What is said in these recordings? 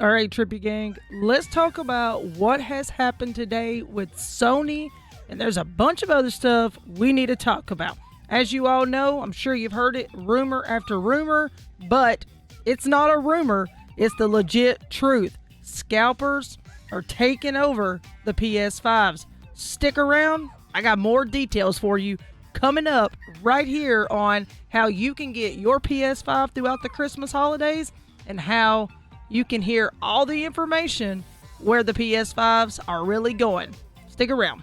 All right, Trippy Gang, let's talk about what has happened today with Sony, and there's a bunch of other stuff we need to talk about. As you all know, I'm sure you've heard it, rumor after rumor, but it's not a rumor, it's the legit truth. Scalpers are taking over the PS5's. Stick around, I got more details for you coming up right here on how you can get your PS5 throughout the Christmas holidays and how you can hear all the information where the PS5s are really going. Stick around.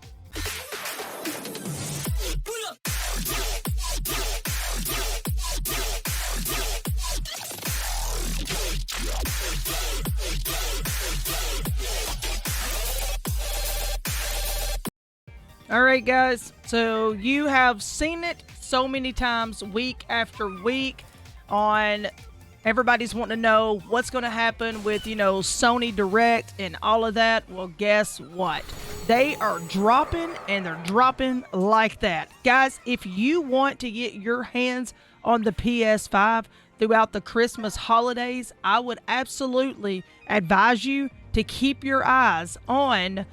All right, guys. So you have seen it so many times, week after week, on everybody's wanting to know what's going to happen with, Sony Direct and all of that. Well, guess what? They are dropping, and they're dropping like that. Guys, if you want to get your hands on the PS5 throughout the Christmas holidays, I would absolutely advise you to keep your eyes on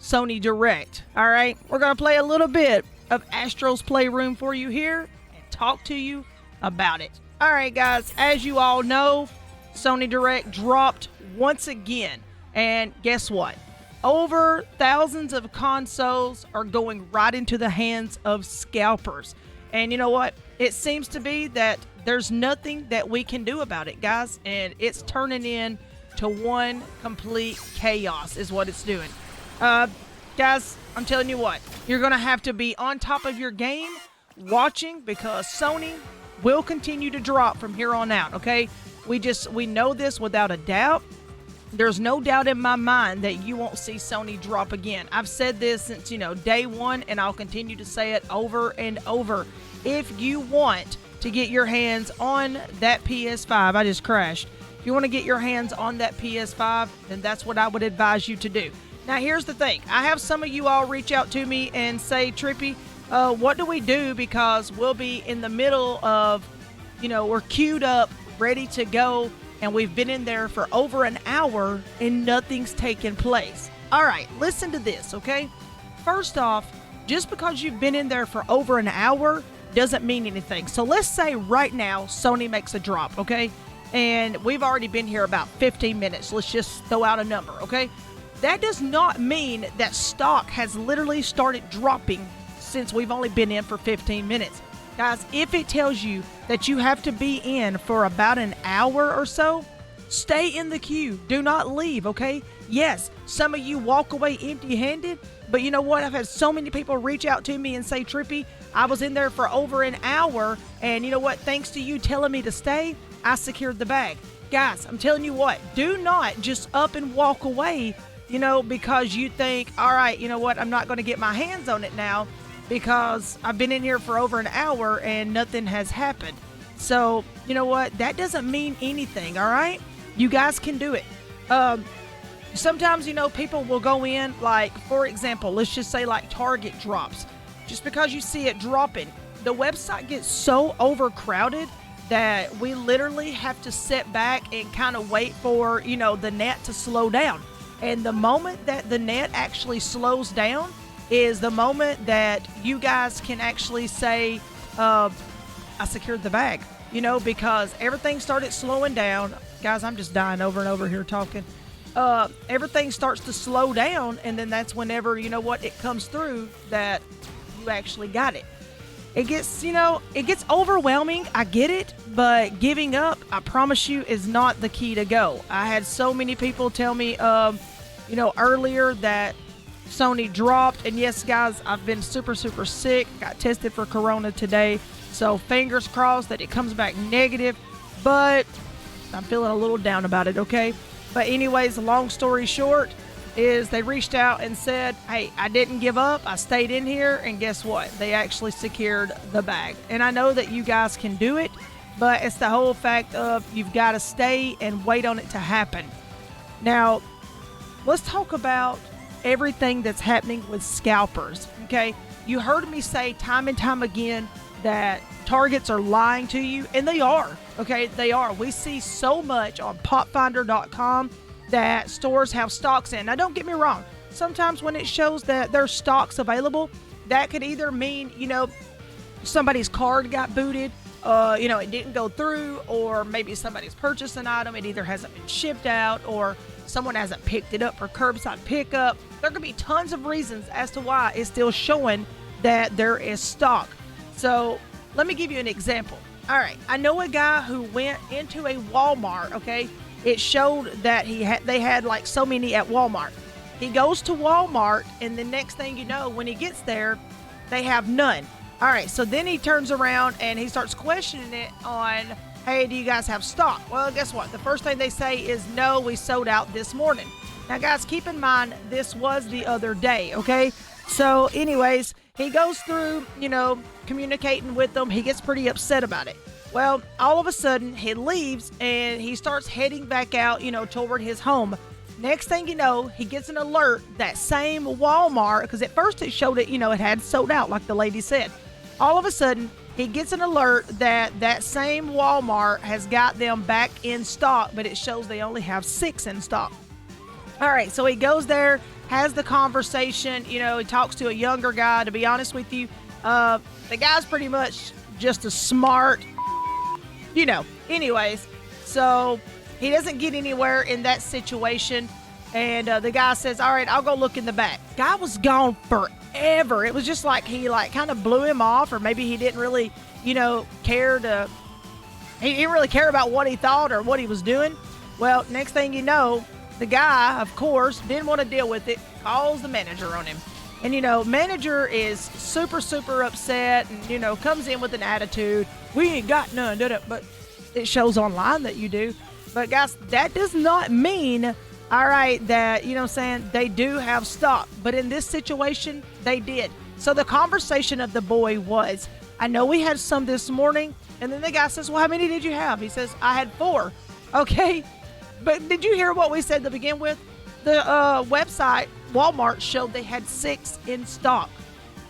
Sony Direct. All right, we're going to play a little bit of Astro's Playroom for you here and talk to you about it. All right, guys, as you all know, Sony Direct dropped once again. And guess what? Over thousands of consoles are going right into the hands of scalpers. And you know what? It seems to be that there's nothing that we can do about it, guys. And it's turning into one complete chaos is what it's doing. Guys, I'm telling you what, you're going to have to be on top of your game watching, because Sony will continue to drop from here on out, okay? We know this without a doubt. There's no doubt in my mind that you won't see Sony drop again. I've said this since, day one, and I'll continue to say it over and over. If you want to get your hands on that PS5, I just crashed. If you want to get your hands on that PS5, then that's what I would advise you to do. Now, here's the thing. I have some of you all reach out to me and say, Trippy, what do we do? Because we'll be in the middle of, we're queued up, ready to go, and we've been in there for over an hour and nothing's taken place. All right, listen to this, okay? First off, just because you've been in there for over an hour doesn't mean anything. So let's say right now Sony makes a drop, okay? And we've already been here about 15 minutes. Let's just throw out a number, okay? That does not mean that stock has literally started dropping since we've only been in for 15 minutes. Guys, if it tells you that you have to be in for about an hour or so, stay in the queue. Do not leave, okay? Yes, some of you walk away empty-handed, but you know what? I've had so many people reach out to me and say, Trippy, I was in there for over an hour, and you know what? Thanks to you telling me to stay, I secured the bag. Guys, I'm telling you what, do not just up and walk away, because you think, all right, you know what, I'm not going to get my hands on it now because I've been in here for over an hour and nothing has happened. So, you know what, that doesn't mean anything, all right? You guys can do it. Sometimes, people will go in, like, for example, let's just say like Target drops. Just because you see it dropping, the website gets so overcrowded that we literally have to sit back and kind of wait for, the net to slow down. And the moment that the net actually slows down is the moment that you guys can actually say, I secured the bag, because everything started slowing down. Guys, I'm just dying over and over here talking. Everything starts to slow down, and then that's whenever, it comes through that you actually got it. It gets overwhelming. I get it, but giving up, I promise you, is not the key to go. I had so many people tell me, earlier that Sony dropped, and yes, guys, I've been super, super sick. Got tested for corona today, so fingers crossed that it comes back negative, but I'm feeling a little down about it, okay? But anyways, long story short is they reached out and said, hey, I didn't give up. I stayed in here, and guess what? They actually secured the bag. And I know that you guys can do it, but it's the whole fact of you've got to stay and wait on it to happen. Now, let's talk about everything that's happening with scalpers, okay? You heard me say time and time again that targets are lying to you, and they are, okay? They are. We see so much on popfinder.com that stores have stocks in. Now, don't get me wrong. Sometimes when it shows that there's stocks available, that could either mean, somebody's card got booted, it didn't go through, or maybe somebody's purchased an item. It either hasn't been shipped out, or someone hasn't picked it up for curbside pickup. There could be tons of reasons as to why it's still showing that there is stock. So let me give you an example. All right, I know a guy who went into a Walmart, okay? It showed that they had like so many at Walmart. He goes to Walmart, and the next thing you know, when he gets there, they have none. All right, so then he turns around and he starts questioning it on, hey, do you guys have stock? Well, guess what? The first thing they say is, no, we sold out this morning. Now, guys, keep in mind, this was the other day, okay? So anyways, he goes through, communicating with them. He gets pretty upset about it. Well, all of a sudden, he leaves and he starts heading back out, toward his home. Next thing you know, he gets an alert that same Walmart, because at first it showed it, it had sold out, like the lady said. All of a sudden, he gets an alert that same Walmart has got them back in stock, but it shows they only have 6 in stock. All right, so he goes there, has the conversation, he talks to a younger guy. To be honest with you, the guy's pretty much just a smart, anyways. So he doesn't get anywhere in that situation, and the guy says, all right, I'll go look in the back. Guy was gone forever. It was just like he kind of blew him off, or maybe he didn't really, care to, he didn't really care about what he thought or what he was doing. Well, next thing you know, the guy, of course, didn't want to deal with it, calls the manager on him. And, manager is super, super upset and, comes in with an attitude. We ain't got none, did it? But it shows online that you do. But, guys, that does not mean, all right, that, they do have stock. But in this situation, they did. So the conversation of the boy was, I know we had some this morning. And then the guy says, well, how many did you have? He says, I had 4. Okay. But did you hear what we said to begin with? The website, Walmart, showed they had 6 in stock.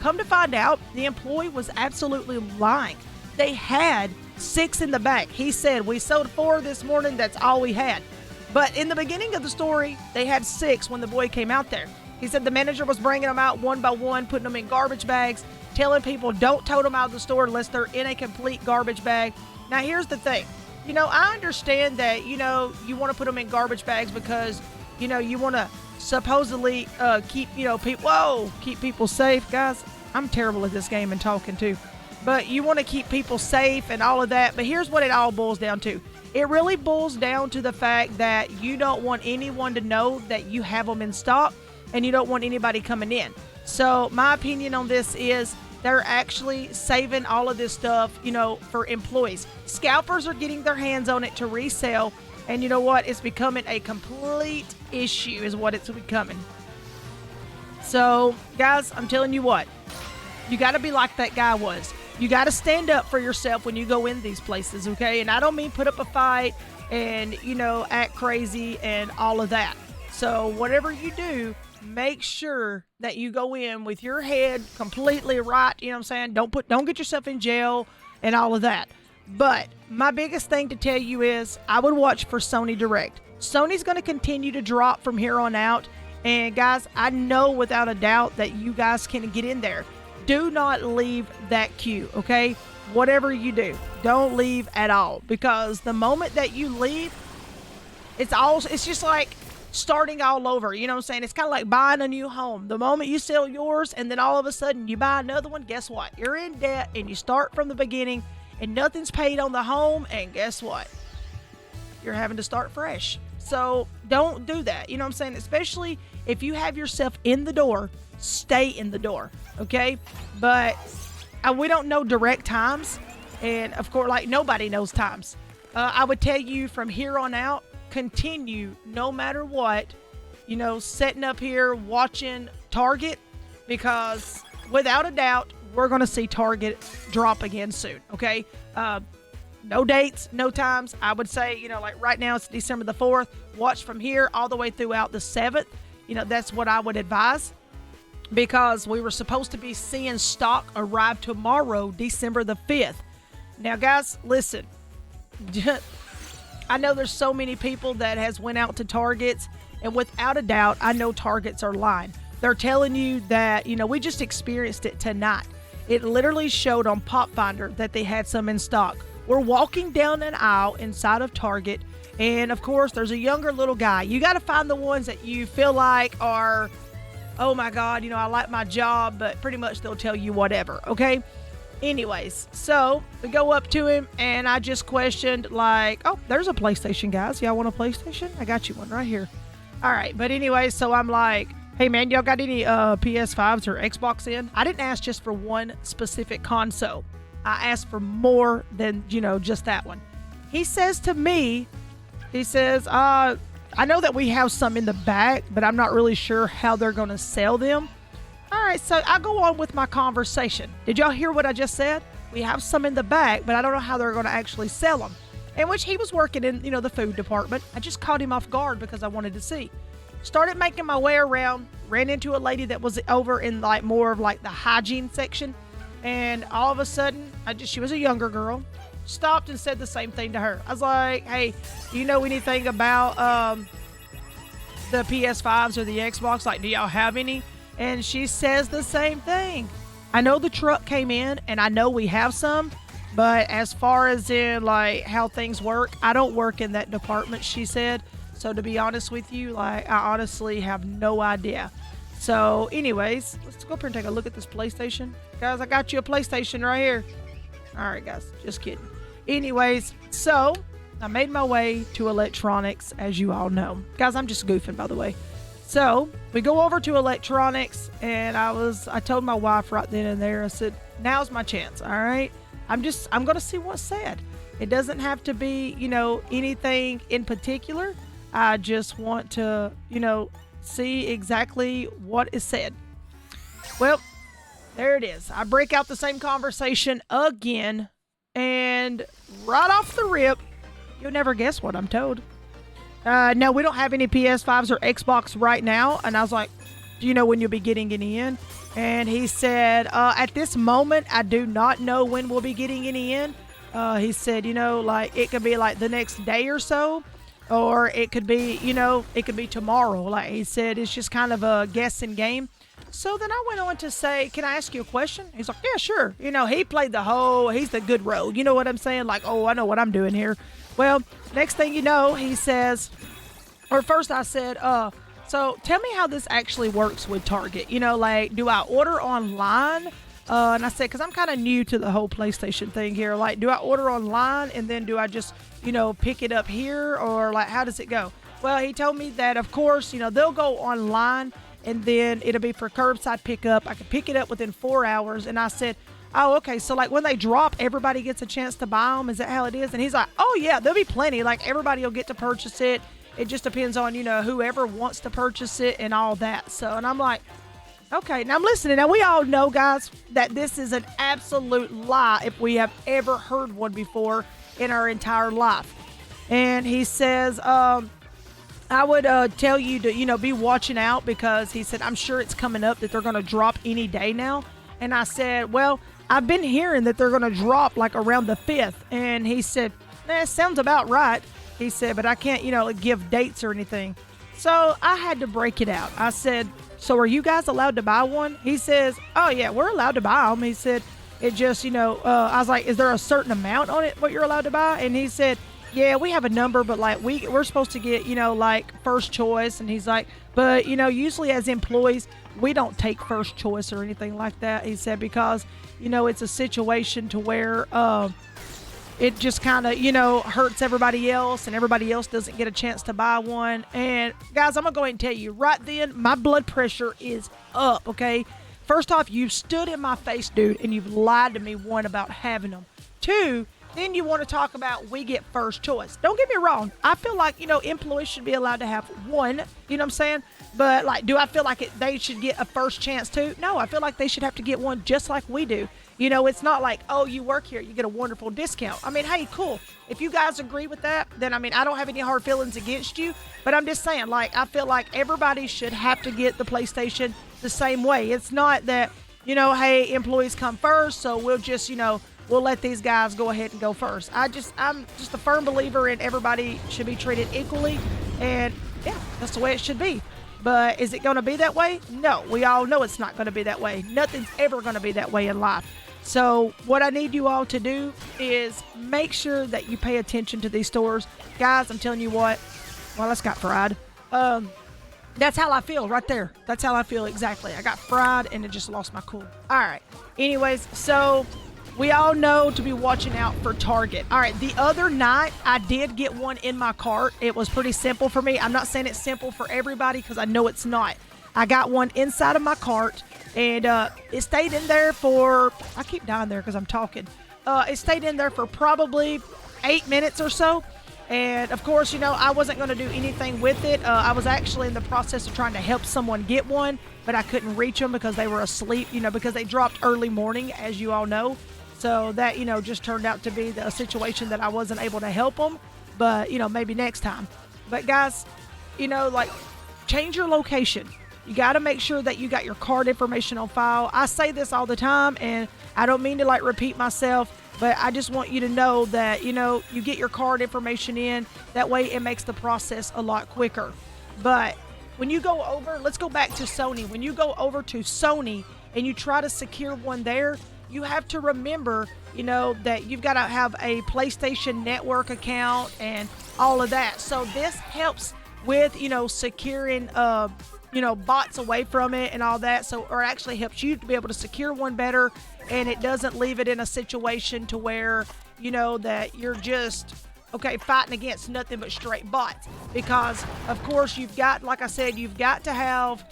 Come to find out, the employee was absolutely lying. They had 6 in the back. He said, we sold 4 this morning, that's all we had. But in the beginning of the story, they had 6 when the boy came out there. He said the manager was bringing them out one by one, putting them in garbage bags, telling people don't tote them out of the store unless they're in a complete garbage bag. Now, here's the thing. I understand that, you want to put them in garbage bags because, you want to supposedly keep, keep people safe. Guys, I'm terrible at this game and talking too. But you want to keep people safe and all of that. But here's what it all boils down to. It really boils down to the fact that you don't want anyone to know that you have them in stock, and you don't want anybody coming in. So my opinion on this is they're actually saving all of this stuff, for employees. Scalpers are getting their hands on it to resell. And you know what? It's becoming a complete issue is what it's becoming. So, guys, I'm telling you what. You got to be like that guy was. You got to stand up for yourself when you go in these places, okay? And I don't mean put up a fight and, act crazy and all of that. So, whatever you do, make sure that you go in with your head completely right. You know what I'm saying? Don't get yourself in jail and all of that. But my biggest thing to tell you is I would watch for Sony Direct. Sony's going to continue to drop from here on out. And guys, I know without a doubt that you guys can get in there. Do not leave that queue, okay? Whatever you do, don't leave at all. Because the moment that you leave, it's just like starting all over. You know what I'm saying? It's kind of like buying a new home. The moment you sell yours and then all of a sudden you buy another one, guess what? You're in debt and you start from the beginning and nothing's paid on the home, and guess what? You're having to start fresh. So don't do that. You know what I'm saying? Especially if you have yourself in the door, stay in the door, okay? But we don't know direct times, and of course, like nobody knows times. I would tell you from here on out, continue no matter what, setting up here, watching Target, because without a doubt, we're going to see Target drop again soon, okay? No dates, no times. I would say, like right now it's December the 4th. Watch from here all the way throughout the 7th. That's what I would advise, because we were supposed to be seeing stock arrive tomorrow, December the 5th. Now, guys, listen. I know there's so many people that has went out to Targets, and without a doubt, I know Targets are lying. They're telling you that, we just experienced it tonight. It literally showed on Pop Finder that they had some in stock. We're walking down an aisle inside of Target, and of course, there's a younger little guy. You got to find the ones that you feel like are, oh my God, I like my job, but pretty much they'll tell you whatever, okay? Anyways, so we go up to him, and I just questioned, like, oh, there's a PlayStation, guys. Y'all want a PlayStation? I got you one right here. All right, but anyway, so I'm like, hey, man, y'all got any PS5s or Xbox in? I didn't ask just for one specific console. I asked for more than, just that one. He says to me, I know that we have some in the back, but I'm not really sure how they're going to sell them. All right, so I go on with my conversation. Did y'all hear what I just said? We have some in the back, but I don't know how they're going to actually sell them. In which he was working in, the food department. I just caught him off guard because I wanted to see. Started making my way around, ran into a lady that was over in like more of like the hygiene section. And all of a sudden, she was a younger girl, stopped and said the same thing to her. I was like, hey, do you know anything about the PS5s or the Xbox? Like, do y'all have any? And she says the same thing. I know the truck came in, and I know we have some, but as far as in like how things work, I don't work in that department, she said. So to be honest with you, like, I honestly have no idea. So anyways, let's go up here and take a look at this PlayStation. Guys, I got you a PlayStation right here. All right, guys, just kidding. Anyways, so I made my way to electronics, as you all know. Guys, I'm just goofing, by the way. So we go over to electronics, and I told my wife right then and there, I said, now's my chance, all right? I'm going to see what's said. It doesn't have to be, anything in particular. I just want to, see exactly what is said. Well, there it is. I break out the same conversation again, and right off the rip, you'll never guess what I'm told. No, we don't have any PS5s or Xbox right now. And I was like, do you know when you'll be getting any in? And he said, at this moment, I do not know when we'll be getting any in. He said, like it could be like the next day or so, or it could be, it could be tomorrow. Like he said, it's just kind of a guessing game. So then I went on to say, can I ask you a question? He's like, yeah, sure. He played he's the good role. You know what I'm saying? Like, oh, I know what I'm doing here. Well, next thing you know, he says, or first I said, so tell me how this actually works with Target. Like, do I order online? And I said, because I'm kind of new to the whole PlayStation thing here. Like, do I order online and then do I just, pick it up here? Or like, how does it go? Well, he told me that, of course, they'll go online and then it'll be for curbside pickup. I can pick it up within 4 hours. And I said, oh, okay. So like when they drop, everybody gets a chance to buy them. Is that how it is? And he's like, oh yeah, there'll be plenty. Like everybody will get to purchase it. It just depends on, whoever wants to purchase it and all that. So, and I'm like, okay, now I'm listening. Now we all know, guys, that this is an absolute lie if we have ever heard one before in our entire life. And he says, I would tell you to, be watching out because he said, I'm sure it's coming up that they're going to drop any day now. And I said, well, I've been hearing that they're going to drop like around the 5th. And he said, sounds about right. He said, but I can't, give dates or anything. So I had to break it out. I said, so are you guys allowed to buy one? He says, oh yeah, we're allowed to buy them. He said, it just, I was like, is there a certain amount on it, what you're allowed to buy? And he said, yeah, we have a number, but like we're supposed to get, like first choice. And he's like, but usually as employees, we don't take first choice or anything like that. He said, because, it's a situation to where, it just kind of, hurts everybody else and everybody else doesn't get a chance to buy one. And guys, I'm going to go ahead and tell you right then, my blood pressure is up, okay? First off, you've stood in my face, dude, and you've lied to me, one, about having them. Two, then you want to talk about we get first choice. Don't get me wrong. I feel like, employees should be allowed to have one, you know what I'm saying? But like, do I feel like they should get a first chance too? No, I feel like they should have to get one just like we do. It's not like, oh, you work here, you get a wonderful discount. I mean, hey, cool. If you guys agree with that, then, I don't have any hard feelings against you. But I'm just saying, like, I feel like everybody should have to get the PlayStation the same way. It's not that, hey, employees come first, so we'll just, we'll let these guys go ahead and go first. I'm just a firm believer in everybody should be treated equally, and yeah, that's the way it should be. But is it going to be that way? No, we all know it's not going to be that way. Nothing's ever going to be that way in life. So what I need you all to do is make sure that you pay attention to these stores. Guys, I'm telling you what, well, I got fried. That's how I feel right there. That's how I feel exactly. I got fried and it just lost my cool. All right. Anyways, so we all know to be watching out for Target. All right, the other night, I did get one in my cart. It was pretty simple for me. I'm not saying it's simple for everybody because I know it's not. I got one inside of my cart, and it stayed in there for, I keep dying there because I'm talking. It stayed in there for probably 8 minutes or so. And, of course, I wasn't going to do anything with it. I was actually in the process of trying to help someone get one, but I couldn't reach them because they were asleep, because they dropped early morning, as you all know. So that, just turned out to be the situation that I wasn't able to help them. But, maybe next time. But, guys, change your location. You got to make sure that you got your card information on file. I say this all the time, and I don't mean to, repeat myself. But I just want you to know that, you get your card information in. That way it makes the process a lot quicker. But when you go over, let's go back to Sony. When you go over to Sony and you try to secure one there, you have to remember, that you've got to have a PlayStation Network account and all of that. So this helps with, securing, bots away from it and all that. So, or actually helps you to be able to secure one better, and it doesn't leave it in a situation to where, that you're just, fighting against nothing but straight bots. Because, of course, you've got, like I said, you've got to have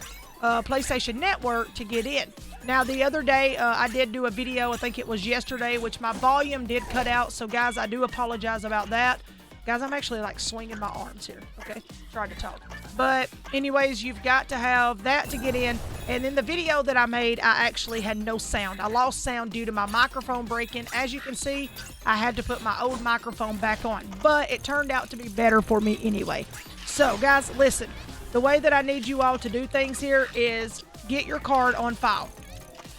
PlayStation Network to get in. Now, the other day, I did do a video, I think it was yesterday, which my volume did cut out. So, guys, I do apologize about that. Guys, I'm actually swinging my arms here, okay? Trying to talk. But anyways, you've got to have that to get in. And in the video that I made, I actually had no sound. I lost sound due to my microphone breaking. As you can see, I had to put my old microphone back on. But it turned out to be better for me anyway. So, guys, listen. The way that I need you all to do things here is get your card on file,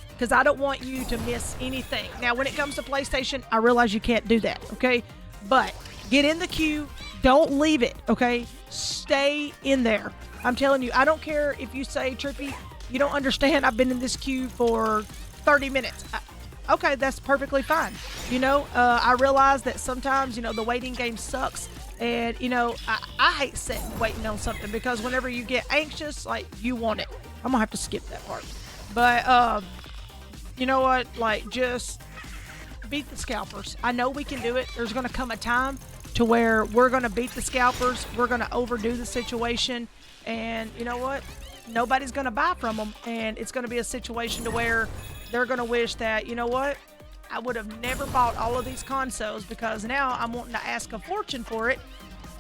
because I don't want you to miss anything. Now, when it comes to PlayStation, I realize you can't do that, okay? But get in the queue. Don't leave it, okay? Stay in there. I'm telling you, I don't care if you say, Trippy, you don't understand. I've been in this queue for 30 minutes. Okay, that's perfectly fine. I realize that sometimes, the waiting game sucks. And, I hate sitting waiting on something, because whenever you get anxious, you want it. I'm going to have to skip that part. But, you know what? Just beat the Scalpers. I know we can do it. There's going to come a time to where we're going to beat the Scalpers. We're going to overdo the situation. And you know what? Nobody's going to buy from them. And it's going to be a situation to where they're going to wish that, you know what? I would have never bought all of these consoles, because now I'm wanting to ask a fortune for it,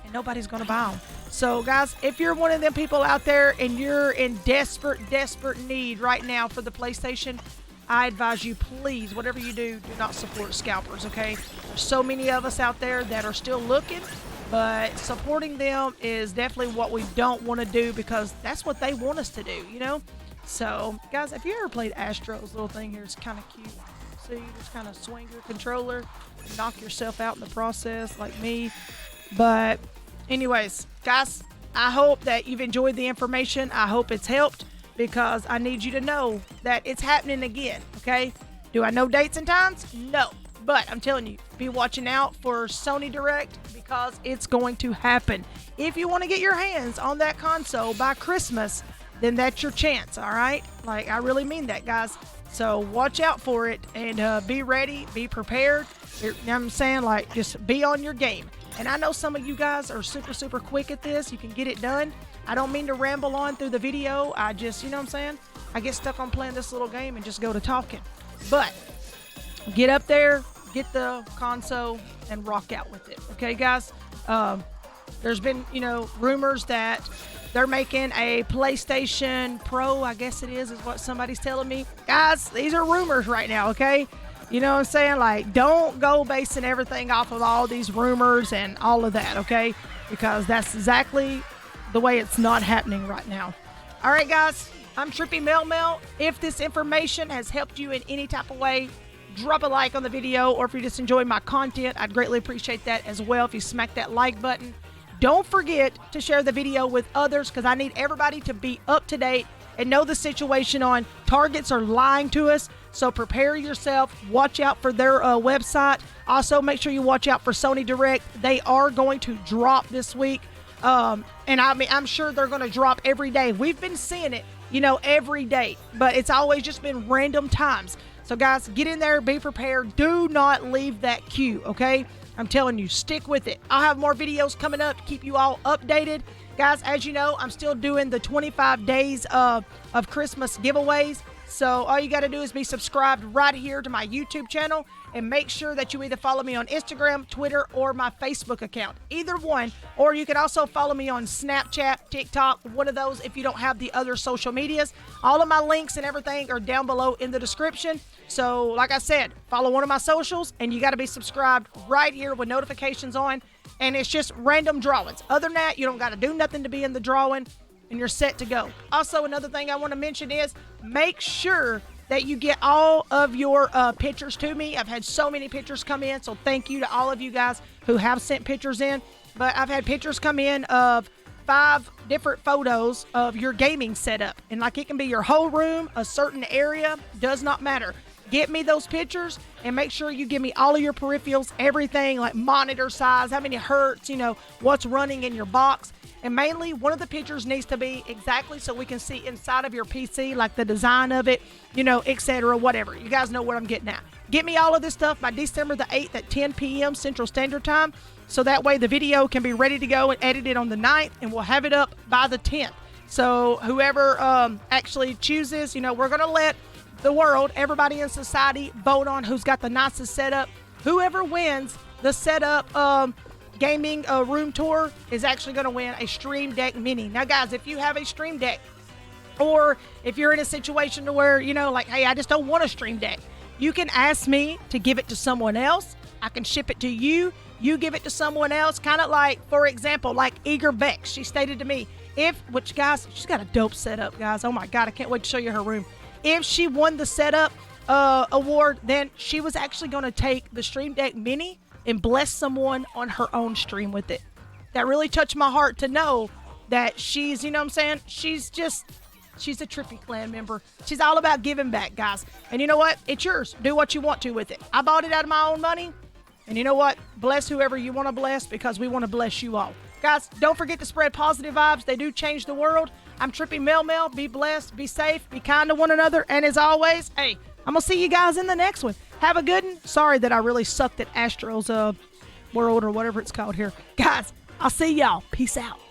and nobody's going to buy them. So, guys, if you're one of them people out there and you're in desperate need right now for the PlayStation, I advise you, please, whatever you do not support Scalpers, okay? There's so many of us out there that are still looking, but supporting them is definitely what we don't want to do, because that's what they want us to do, So, guys, if you ever played Astro's little thing here, it's kind of cute. So you just kind of swing your controller and knock yourself out in the process like me. But anyways, guys, I hope that you've enjoyed the information. I hope it's helped, because I need you to know that it's happening again, okay? Do I know dates and times? No. But I'm telling you, be watching out for Sony Direct, because it's going to happen. If you want to get your hands on that console by Christmas, then that's your chance, all right? I really mean that, guys. So watch out for it, and be ready, be prepared. You know what I'm saying? Just be on your game. And I know some of you guys are super quick at this. You can get it done. I don't mean to ramble on through the video. I just, you know what I'm saying? I get stuck on playing this little game and just go to talking. But get up there, get the console, and rock out with it. Okay, guys? There's been, rumors that they're making a PlayStation Pro, I guess it is what somebody's telling me. Guys, these are rumors right now, okay? You know what I'm saying? Don't go basing everything off of all these rumors and all of that, okay? Because that's exactly the way it's not happening right now. All right, guys, I'm Trippy Mel Mel. If this information has helped you in any type of way, drop a like on the video, or if you just enjoy my content, I'd greatly appreciate that as well if you smack that like button. Don't forget to share the video with others, because I need everybody to be up to date and know the situation on targets are lying to us. So prepare yourself. Watch out for their website. Also, make sure you watch out for Sony Direct. They are going to drop this week. And I'm sure they're going to drop every day. We've been seeing it, every day. But it's always just been random times. So, guys, get in there. Be prepared. Do not leave that queue, okay? I'm telling you, stick with it. I'll have more videos coming up to keep you all updated. Guys, as you know, I'm still doing the 25 days of Christmas giveaways. So all you got to do is be subscribed right here to my YouTube channel, and make sure that you either follow me on Instagram, Twitter, or my Facebook account. Either one. Or you can also follow me on Snapchat, TikTok, one of those if you don't have the other social medias. All of my links and everything are down below in the description. So like I said, follow one of my socials, and you got to be subscribed right here with notifications on. And it's just random drawings. Other than that, you don't got to do nothing to be in the drawing, and you're set to go. Also, another thing I want to mention is make sure that you get all of your pictures to me. I've had so many pictures come in, so thank you to all of you guys who have sent pictures in. But I've had pictures come in of 5 different photos of your gaming setup. And like, it can be your whole room, a certain area, does not matter. Get me those pictures, and make sure you give me all of your peripherals, everything like monitor size, how many hertz, what's running in your box. And mainly, one of the pictures needs to be exactly so we can see inside of your PC, like the design of it, etc., whatever. You guys know what I'm getting at. Get me all of this stuff by December the 8th at 10 p.m. Central Standard Time, so that way the video can be ready to go and edited on the 9th, and we'll have it up by the 10th. So whoever actually chooses, we're going to let the world, everybody in society, vote on who's got the nicest setup. Whoever wins the setup gaming room tour is actually going to win a Stream Deck Mini. Now, guys, if you have a Stream Deck, or if you're in a situation to where, like, hey, I just don't want a Stream Deck, you can ask me to give it to someone else. I can ship it to you. You give it to someone else. Kind of like, for example, like Eager Bex. She stated to me, which, guys, she's got a dope setup, guys. Oh, my God, I can't wait to show you her room. If she won the setup award, then she was actually going to take the Stream Deck Mini and bless someone on her own stream with it. That really touched my heart to know that she's, she's a Trippy Clan member. She's all about giving back, guys. And you know what? It's yours. Do what you want to with it. I bought it out of my own money. And you know what? Bless whoever you want to bless, because we want to bless you all. Guys, don't forget to spread positive vibes. They do change the world. I'm Trippy Mel. Be blessed, be safe, be kind to one another. And as always, hey, I'm going to see you guys in the next one. Have a good one. Sorry that I really sucked at Astro's World or whatever it's called here. Guys, I'll see y'all. Peace out.